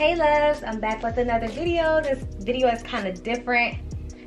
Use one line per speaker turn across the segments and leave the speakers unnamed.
Hey loves, I'm back with another video. This video is kind of different.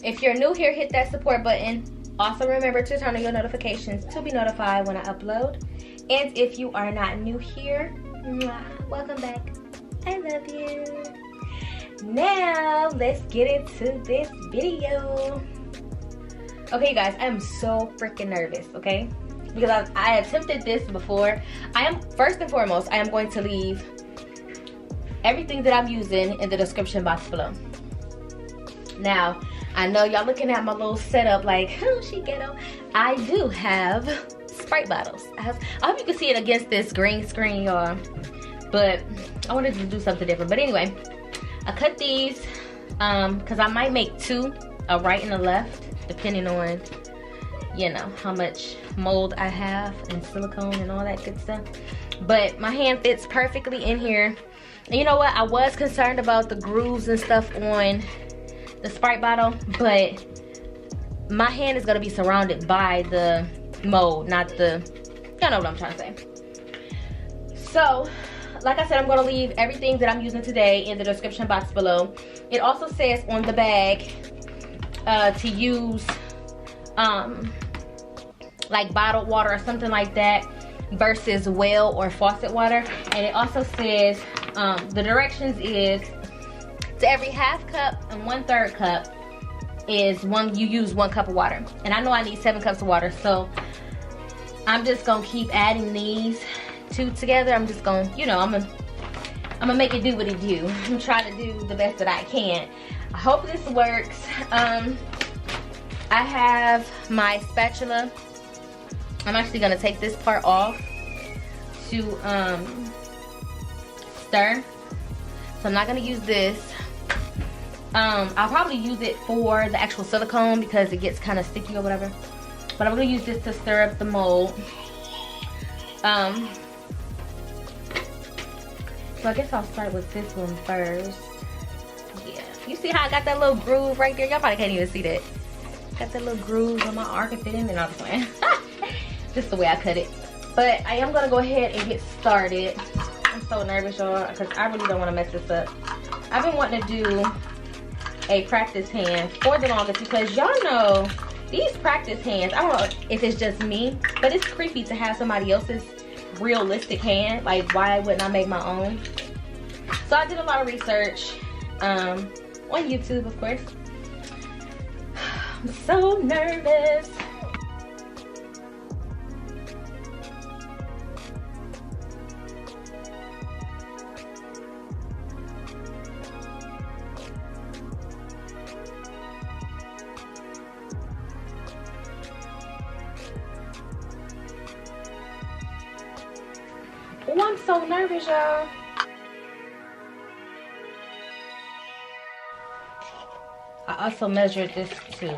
If you're new here, hit that support button. Also remember to turn on your notifications to be notified when I upload. And if you are not new here, welcome back. I love you. Now let's get into this video. Okay you guys, I'm so freaking nervous, okay? Because I attempted this before. First and foremost, I am going to leave everything that I'm using in the description box below. Now, I know y'all looking at my little setup like, oh, she ghetto. I do have Sprite bottles. I hope you can see it against this green screen, y'all. But I wanted to do something different. But anyway, I cut these because I might make two, a right and a left, depending on, you know, how much mold I have and silicone and all that good stuff. But my hand fits perfectly in here. And you know what? I was concerned about the grooves and stuff on the Sprite bottle, but my hand is gonna be surrounded by the mold, not the, y'all know what I'm trying to say. So, like I said, I'm gonna leave everything that I'm using today in the description box below. It also says on the bag to use like bottled water or something like that versus well or faucet water. And it also says the directions is to every half cup and 1/3 cup is you use 1 cup of water. And I know I need 7 cups of water, so I'm just gonna keep adding these two together. I'm just gonna, you know, I'm gonna make it do what it do. I'm trying to do the best that I can. I hope this works. I have my spatula. I'm actually gonna take this part off to stir. So I'm not gonna use this. I'll probably use it for the actual silicone because it gets kind of sticky or whatever. But I'm gonna use this to stir up the mold. So I guess I'll start with this one first. Yeah, you see how I got that little groove right there? Y'all probably can't even see that. Got that little groove on my arc and fit in, and I'm playing. Just the way I cut it. But I am gonna go ahead and get started. I'm so nervous, y'all, because I really don't want to mess this up. I've been wanting to do a practice hand for the longest because y'all know these practice hands, I don't know if it's just me, but it's creepy to have somebody else's realistic hand. Like, why wouldn't I make my own? So I did a lot of research on YouTube, of course. I'm so nervous. Oh, I'm so nervous, y'all. I also measured this too.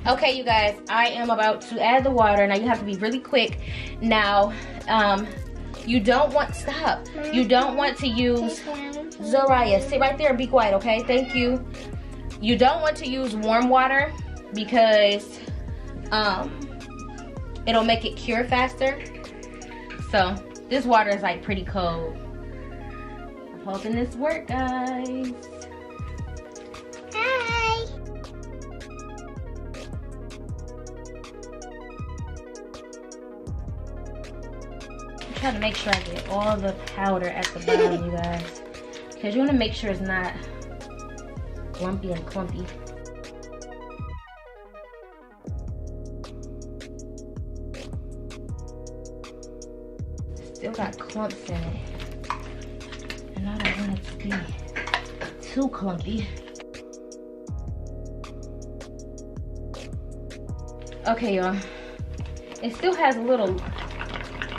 Okay, you guys, I am about to add the water. Now you have to be really quick. Now, you don't want, stop. You don't want to use, Zariah, sit right there and be quiet, okay? Thank you. You don't want to use warm water because it'll make it cure faster. So this water is like pretty cold. I'm hoping this works, guys. Hi. I'm trying to make sure I get all the powder at the bottom, you guys, because you want to make sure it's not lumpy and clumpy. Still got clumps in it, and I don't want it to be too clumpy. Okay, y'all, it still has a little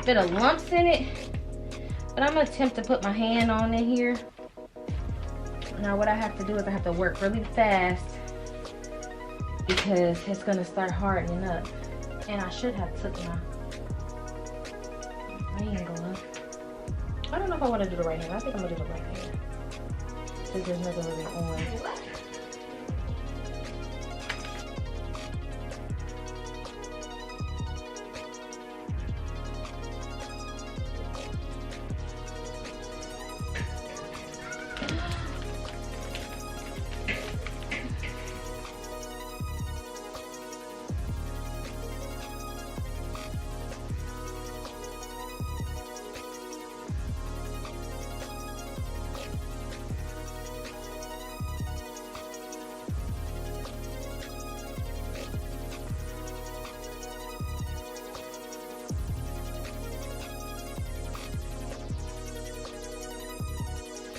bit of lumps in it, but I'm gonna attempt to put my hand on in here. Now what I have to do is I have to work really fast because it's gonna start hardening up. And I should have took my angle up. I don't know if I want to do the right hand. I think I'm gonna do the right hand. See, there's nothing really on.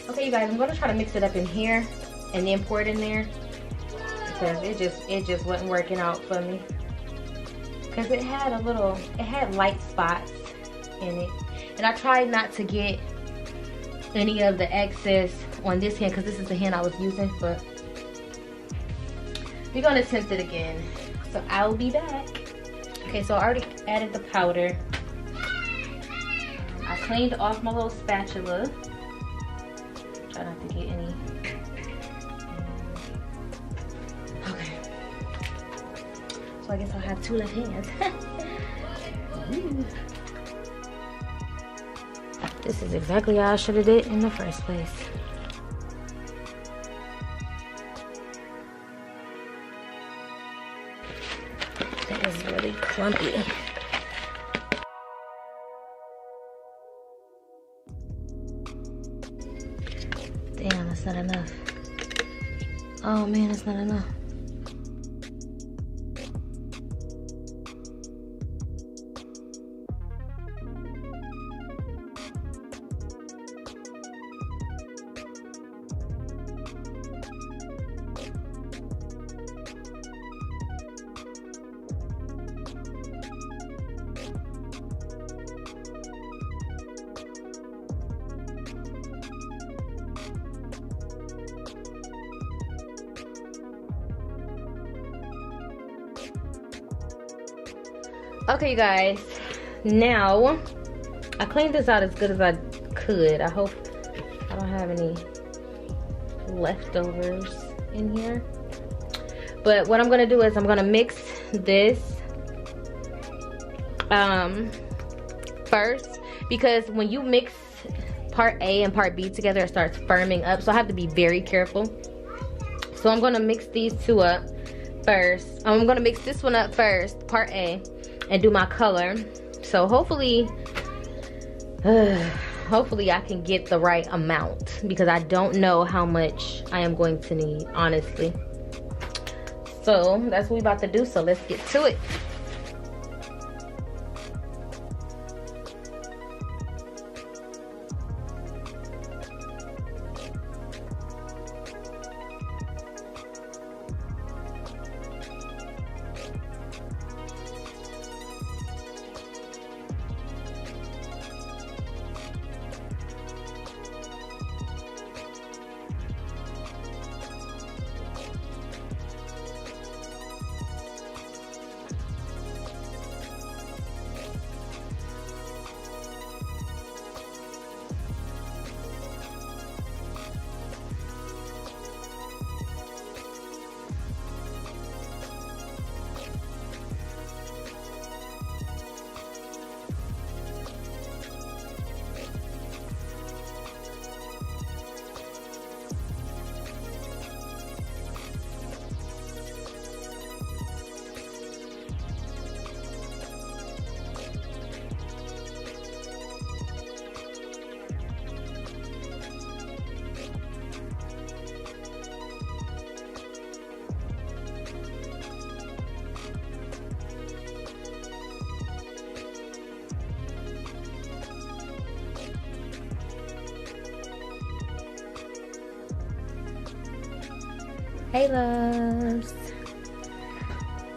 Okay, you guys, I'm gonna try to mix it up in here and then pour it in there because it just wasn't working out for me. Because it had light spots in it, and I tried not to get any of the excess on this hand because this is the hand I was using, but we're gonna attempt it again. So I'll be back. Okay, so I already added the powder. I cleaned off my little spatula. Try not to get any. Okay. So I guess I'll have 2 left hands. This is exactly how I should have did in the first place. That is really clumpy. Damn, that's not enough. Oh man, that's not enough. Okay, you guys, now I cleaned this out as good as I could. I hope I don't have any leftovers in here. But what I'm gonna do is I'm gonna mix this first, because when you mix part A and part B together, it starts firming up, so I have to be very careful. So I'm gonna mix these 2 up first. I'm gonna mix this one up first, part A, and do my color. So hopefully hopefully I can get the right amount, because I don't know how much I am going to need, honestly. So that's what we're about to do, so let's get to it. Hey loves,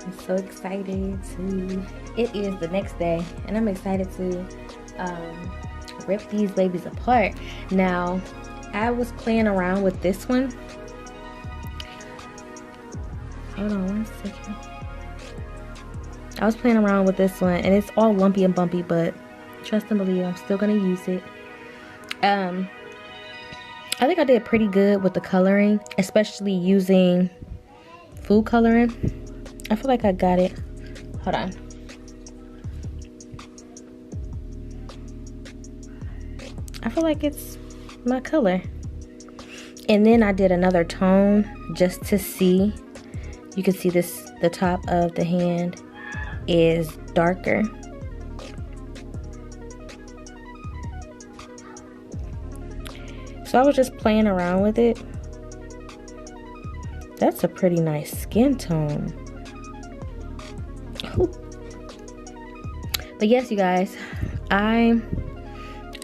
I'm so excited it is the next day, and I'm excited to rip these babies apart. Now, I was playing around with this one. Hold on 1 second. I was playing around with this one, and it's all lumpy and bumpy, but trust and believe, I'm still gonna use it. I I think I did pretty good with the coloring, especially using food coloring. I feel like I got it. Hold on. I feel like it's my color. And then I did another tone just to see. You can see this, the top of the hand is darker. So I was just playing around with it. That's a pretty nice skin tone. Ooh. But yes, you guys,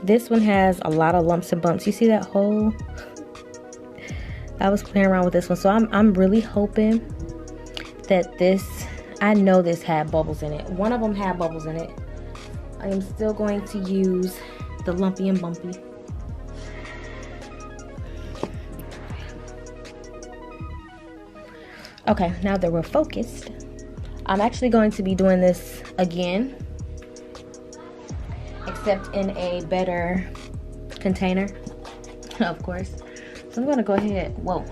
this one has a lot of lumps and bumps. You see that hole? I was playing around with this one, so I'm really hoping that this, I know this had bubbles in it. One of them had bubbles in it. I am still going to use the lumpy and bumpy. Okay, now that we're focused, I'm actually going to be doing this again, except in a better container, of course. So I'm gonna go ahead, whoa,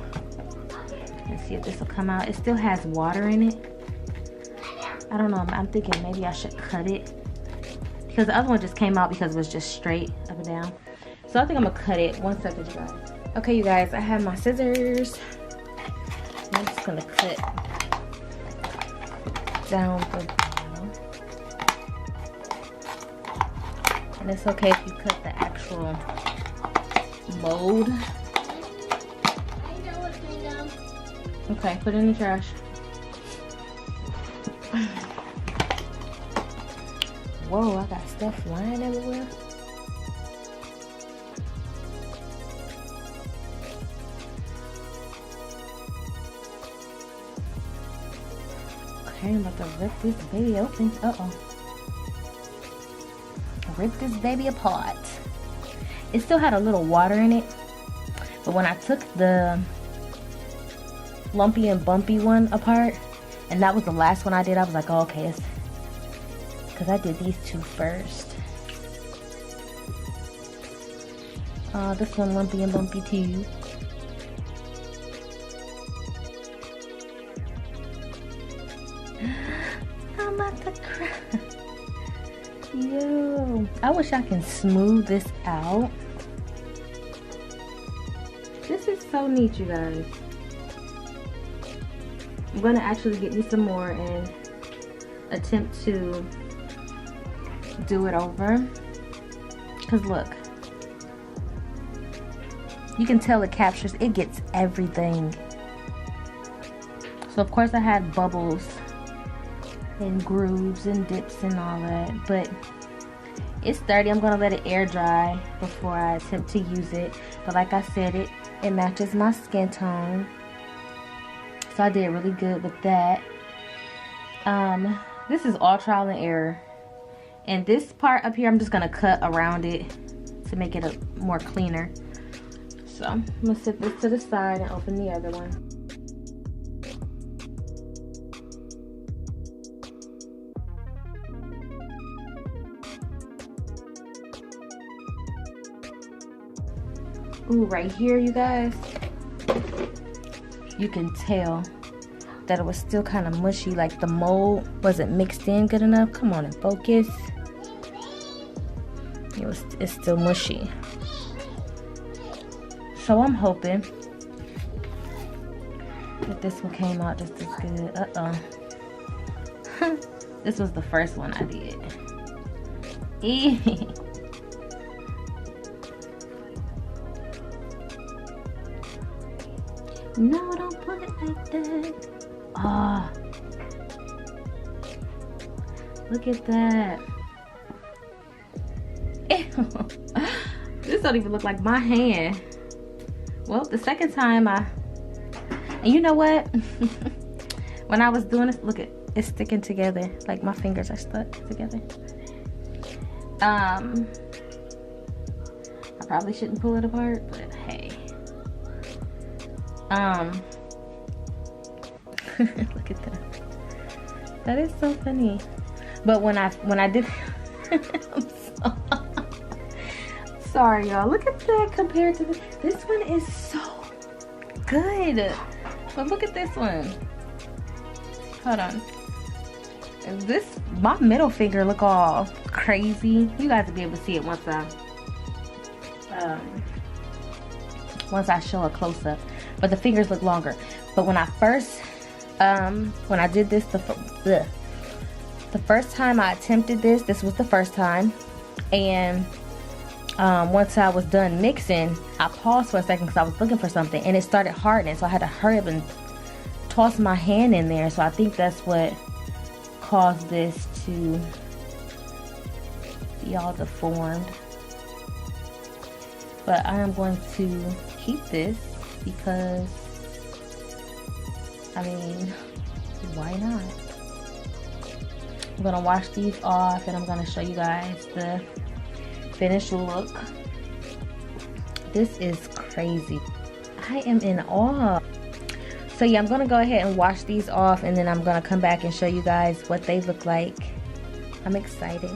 and see if this will come out. It still has water in it. I don't know, I'm thinking maybe I should cut it, because the other one just came out because it was just straight up and down. So I think I'm gonna cut it. 1 second, you guys. Okay, you guys, I have my scissors. I'm just gonna cut down the bottom. And it's okay if you cut the actual mold. Okay, put it in the trash. Whoa, I got stuff flying everywhere. Okay, I'm about to rip this baby open. Uh-oh. Rip this baby apart. It still had a little water in it, but when I took the lumpy and bumpy one apart, and that was the last one I did, I was like, oh, okay, it's because I did these two first. This one lumpy and bumpy too. I'm about to cry. Yo, I wish I can smooth this out. This is so neat, you guys. I'm gonna actually get me some more and attempt to do it over. Cause look, you can tell it captures, it gets everything. So of course I had bubbles and grooves and dips and all that, but it's sturdy. I'm gonna let it air dry before I attempt to use it. But like I said, it matches my skin tone, so I did really good with that. This is all trial and error, and this part up here I'm just gonna cut around it to make it a more cleaner. So I'm gonna set this to the side and open the other one. Ooh, right here, you guys, you can tell that it was still kind of mushy, like the mold wasn't mixed in good enough. Come on and focus. It's still mushy. So I'm hoping that this one came out just as good. Uh-oh. This was the first one I did. No, don't put it like that. Ah, oh, look at that. Ew. This don't even look like my hand. Well, the second time and you know what? When I was doing this, look at it's sticking together. Like my fingers are stuck together. I probably shouldn't pull it apart, but hey. Look at that. That is so funny. But when I did I'm sorry, y'all. Look at that compared to this. This one is so good. But look at this one. Hold on. My middle finger look all crazy. You guys will be able to see it once I show a close-up. But the fingers look longer. But when I first, when I did this, the first time I attempted this was the first time. And once I was done mixing, I paused for a second because I was looking for something. And it started hardening. So I had to hurry up and toss my hand in there. So I think that's what caused this to be all deformed. But I am going to keep this because, I mean, why not? I'm gonna wash these off and I'm gonna show you guys the finished look. This is crazy. I am in awe. So yeah, I'm gonna go ahead and wash these off and then I'm gonna come back and show you guys what they look like. I'm excited.